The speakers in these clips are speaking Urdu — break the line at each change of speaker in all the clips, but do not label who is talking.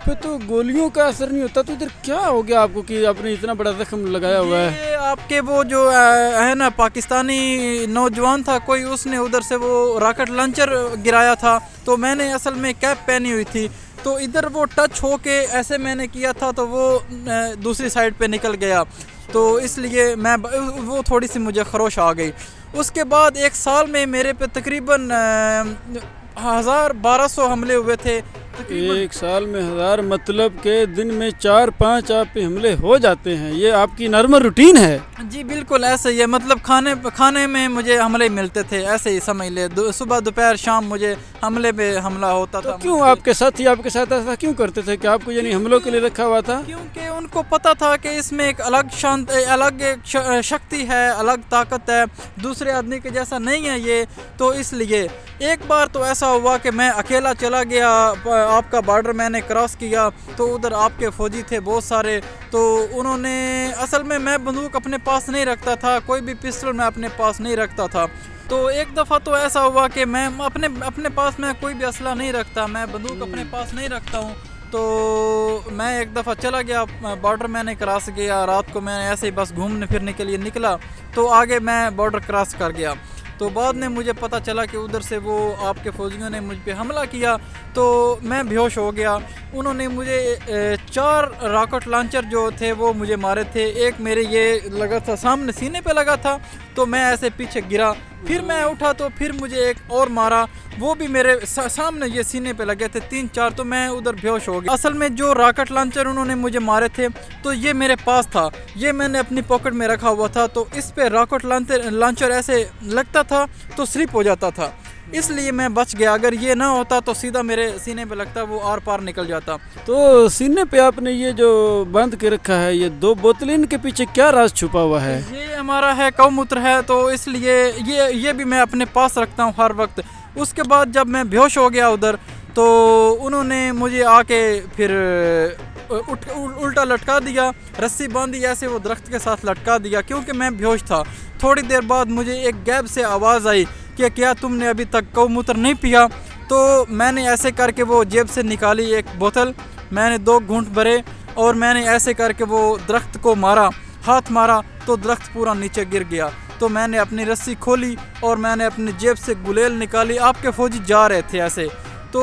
آپ پہ تو گولیوں کا اثر نہیں ہوتا، تو ادھر کیا ہو گیا آپ کو کہ آپ نے اتنا بڑا زخم لگایا ہوا ہے؟
یہ آپ کے وہ جو ہے نا پاکستانی نوجوان تھا کوئی، اس نے ادھر سے وہ راکٹ لانچر گرایا تھا، تو میں نے اصل میں کیپ پہنی ہوئی تھی، تو ادھر وہ ٹچ ہو کے ایسے میں نے کیا تھا تو وہ دوسری سائڈ پہ نکل گیا، تو اس لیے میں وہ تھوڑی سی مجھے خروش آ گئی۔ اس کے بعد ایک سال میں میرے پہ تقریباً 1200 حملے ہوئے تھے۔
ایک سال میں 1000، مطلب کہ دن میں 4-5 آپ پہ حملے ہو جاتے ہیں، یہ آپ کی نارمل روٹین ہے؟
جی بالکل ایسے ہی ہے، مطلب کھانے میں مجھے حملے ملتے تھے، ایسے ہی سمجھ لے، صبح دوپہر شام مجھے حملے پہ حملہ ہوتا تھا۔
کیوں آپ کے ساتھ ایسا کیوں کرتے تھے کہ آپ کو یعنی حملوں کے لیے رکھا ہوا تھا؟
کیونکہ ان کو پتہ تھا کہ اس میں ایک الگ شکتی ہے، الگ طاقت ہے، دوسرے آدمی کے جیسا نہیں ہے یہ، تو اس لیے ایک بار تو ایسا ہوا کہ میں اکیلا چلا گیا، آپ کا بارڈر میں نے کراس کیا، تو ادھر آپ کے فوجی تھے بہت سارے، تو انہوں نے اصل میں بندوق اپنے پاس نہیں رکھتا تھا، کوئی بھی پسٹل میں اپنے پاس نہیں رکھتا تھا، تو ایک دفعہ تو ایسا ہوا کہ میں اپنے پاس میں کوئی بھی اسلحہ نہیں رکھتا، میں بندوق اپنے پاس نہیں رکھتا ہوں، تو میں ایک دفعہ چلا گیا بارڈر میں نے کراس کیا، رات کو میں ایسے ہی بس گھومنے پھرنے کے لیے نکلا، تو آگے میں بارڈر کراس کر گیا، تو بعد میں مجھے پتہ چلا کہ ادھر سے وہ آپ کے فوجیوں نے مجھ پہ حملہ کیا، تو میں بے ہوش ہو گیا، انہوں نے مجھے 4 راکٹ لانچر جو تھے وہ مجھے مارے تھے، ایک میرے یہ لگا تھا سامنے سینے پہ لگا تھا، تو میں ایسے پیچھے گرا، پھر میں اٹھا تو پھر مجھے ایک اور مارا، وہ بھی میرے سامنے یہ سینے پہ لگے تھے 3-4، تو میں ادھر بے ہوش ہو گیا۔ اصل میں جو راکٹ لانچر انہوں نے مجھے مارے تھے تو یہ میرے پاس تھا، یہ میں نے اپنی پاکٹ میں رکھا ہوا تھا، تو اس پہ راکٹ لانچر ایسے لگتا تھا تو سلپ ہو جاتا تھا، اس لیے میں بچ گیا، اگر یہ نہ ہوتا تو سیدھا میرے سینے پہ لگتا، وہ آر پار نکل جاتا۔
تو سینے پہ آپ نے یہ جو بند کے رکھا ہے، یہ 2 بوتلیں، ان کے پیچھے کیا راز چھپا ہوا ہے؟
یہ ہمارا ہے قوموتر ہے، تو اس لیے یہ بھی میں اپنے پاس رکھتا ہوں ہر وقت۔ اس کے بعد جب میں بے ہوش ہو گیا ادھر، تو انہوں نے مجھے آ کے پھر الٹا لٹکا دیا، رسی باندھی ایسے وہ درخت کے ساتھ لٹکا دیا، کیونکہ میں بے ہوش تھا۔ تھوڑی دیر بعد مجھے ایک گیب سے آواز آئی کہ کیا تم نے ابھی تک قوموتر نہیں پیا؟ تو میں نے ایسے کر کے وہ جیب سے نکالی ایک بوتل، میں نے 2 گھونٹ بھرے، اور میں نے ایسے کر کے وہ درخت کو مارا، ہاتھ مارا، تو درخت پورا نیچے گر گیا، تو میں نے اپنی رسی کھولی اور میں نے اپنی جیب سے گلیل نکالی، آپ کے فوجی جا رہے تھے ایسے، تو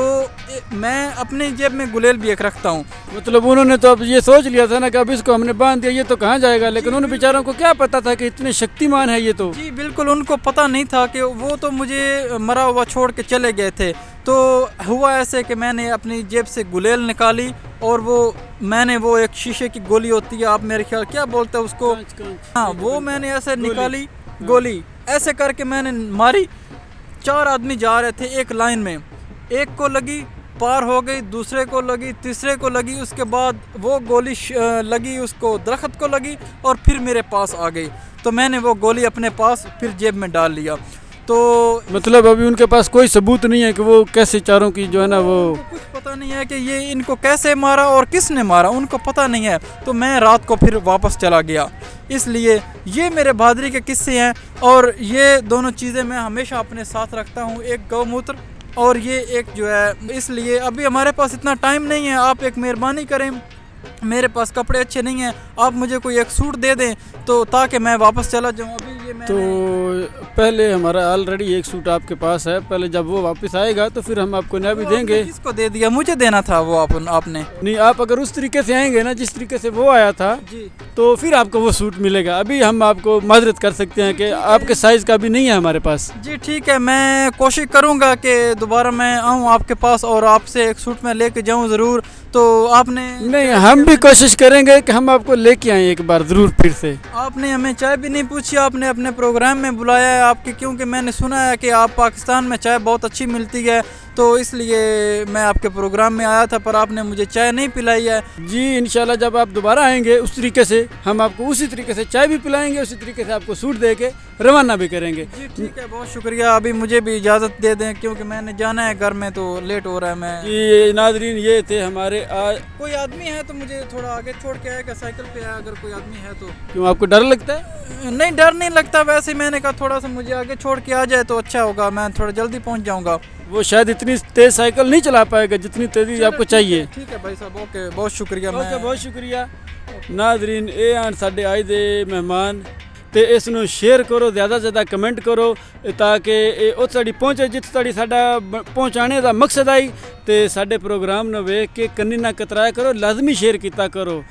میں اپنی جیب میں گلیل بھی ایک رکھتا ہوں۔
مطلب انہوں نے تو اب یہ سوچ لیا تھا نا کہ اب اس کو ہم نے باندھ دیا، یہ تو کہاں جائے گا، لیکن ان بیچاروں کو کیا پتا تھا کہ اتنے شکتیمان ہے یہ تو؟
جی بالکل، ان کو پتہ نہیں تھا، کہ وہ تو مجھے مرا ہوا چھوڑ کے چلے گئے تھے، تو ہوا ایسے کہ میں نے اپنی جیب سے گلیل نکالی، اور میں نے وہ ایک شیشے کی گولی ہوتی ہے، آپ میرے خیال کیا بولتے ہیں اس کو، ہاں وہ میں نے ایسے نکالی گولی، ایسے کر کے میں نے ماری۔ 4 آدمی جا رہے تھے ایک لائن میں، ایک کو لگی پار ہو گئی، دوسرے کو لگی، تیسرے کو لگی، اس کے بعد وہ گولی لگی اس کو درخت کو لگی، اور پھر میرے پاس آ گئی، تو میں نے وہ گولی اپنے پاس پھر جیب میں ڈال لیا۔ تو
مطلب ابھی ان کے پاس کوئی ثبوت نہیں ہے کہ وہ کیسے چاروں کی جو ہے نا وہ
کچھ پتہ نہیں ہے کہ یہ ان کو کیسے مارا اور کس نے مارا، ان کو پتہ نہیں ہے، تو میں رات کو پھر واپس چلا گیا۔ اس لیے یہ میرے بہادری کے قصے ہیں، اور یہ دونوں چیزیں میں ہمیشہ اپنے ساتھ رکھتا ہوں، ایک گو موتر اور یہ ایک جو ہے، اس لیے ابھی ہمارے پاس اتنا ٹائم نہیں ہے، آپ ایک مہربانی کریں، میرے پاس کپڑے اچھے نہیں ہیں، آپ مجھے کوئی ایک سوٹ دے دیں تو تاکہ میں واپس چلا جاؤں۔ ابھی یہ میں
تو پہلے ہمارا آلریڈی ایک سوٹ آپ کے پاس ہے، پہلے جب وہ واپس آئے گا تو پھر ہم آپ کو نیا بھی دیں گے۔
کس کو دے دیا؟ مجھے دینا تھا وہ، آپ نے
نہیں، آپ اگر اس طریقے سے آئیں گے نا جس طریقے سے وہ آیا تھا
جی
تو پھر آپ کو وہ سوٹ ملے گا، ابھی ہم آپ کو معذرت کر سکتے ہیں کہ آپ کے سائز کا بھی نہیں ہے ہمارے پاس۔
جی ٹھیک ہے، میں کوشش کروں گا کہ دوبارہ میں آؤں آپ کے پاس اور آپ سے ایک سوٹ میں لے کے جاؤں ضرور، تو آپ نے
نہیں، ہم بھی کوشش کریں گے کہ ہم آپ کو لے کے آئیں ایک بار ضرور پھر سے۔
آپ نے ہمیں چائے بھی نہیں پوچھی، آپ نے اپنے پروگرام میں بلایا ہے آپ کی، کیونکہ میں نے سنا ہے کہ آپ پاکستان میں چائے بہت اچھی ملتی ہے، تو اس لیے میں آپ کے پروگرام میں آیا تھا، پر آپ نے مجھے چائے نہیں پلائی ہے۔
جی انشاءاللہ جب آپ دوبارہ آئیں گے اس طریقے سے ہم آپ کو اسی طریقے سے چائے بھی پلائیں گے، اسی طریقے سے آپ کو سوٹ دے کے روانہ بھی کریں گے۔
جی ٹھیک ہے، بہت شکریہ، ابھی مجھے بھی اجازت دے دیں کیونکہ میں نے جانا ہے گھر میں، تو لیٹ ہو رہا ہے۔ میں
جی ناظرین، یہ تھے ہمارے آج۔
کوئی آدمی ہے تو مجھے تھوڑا آگے چھوڑ کے آئے گا، سائیکل پہ آیا اگر کوئی آدمی ہے تو۔
کیوں آپ کو ڈر لگتا ہے؟
نہیں ڈر نہیں لگتا، ویسے میں نے کہا تھوڑا سا مجھے آگے چھوڑ کے آ جائے تو اچھا ہوگا، میں تھوڑا جلدی پہنچ جاؤں گا۔
وہ شاید اتنی تیز سائیکل نہیں چلا پائے گا جتنی تیزی آپ کو چاہیے.
ٹھیک ہے بھائی صاحب اوکے بہت شکریہ.
اوکے بہت شکریہ. ناظرین ਇਹ ਹਨ ਸਾਡੇ ਅੱਜ ਦੇ ਮਹਿਮਾਨ ਤੇ ਇਸ ਨੂੰ ਸ਼ੇਅਰ ਕਰੋ ਜ਼ਿਆਦਾ ਜ਼ਿਆਦਾ ਕਮੈਂਟ ਕਰੋ ਤਾਂ ਕਿ ਇਹ ਉਹ ਸਾਡੀ ਪਹੁੰਚੇ ਜਿੱਥੇ ਸਾਡੀ ਸਾਡਾ ਪਹੁੰਚਾਣੇ ਦਾ ਮਕਸਦ ਆਈ ਤੇ ਸਾਡੇ ਪ੍ਰੋਗਰਾਮ ਨੂੰ ਵੇਖ ਕੇ ਕੰਨੀ ਨਾ ਕਤਰਾਇਆ ਕਰੋ ਲਾਜ਼ਮੀ ਸ਼ੇਅਰ ਕੀਤਾ ਕਰੋ.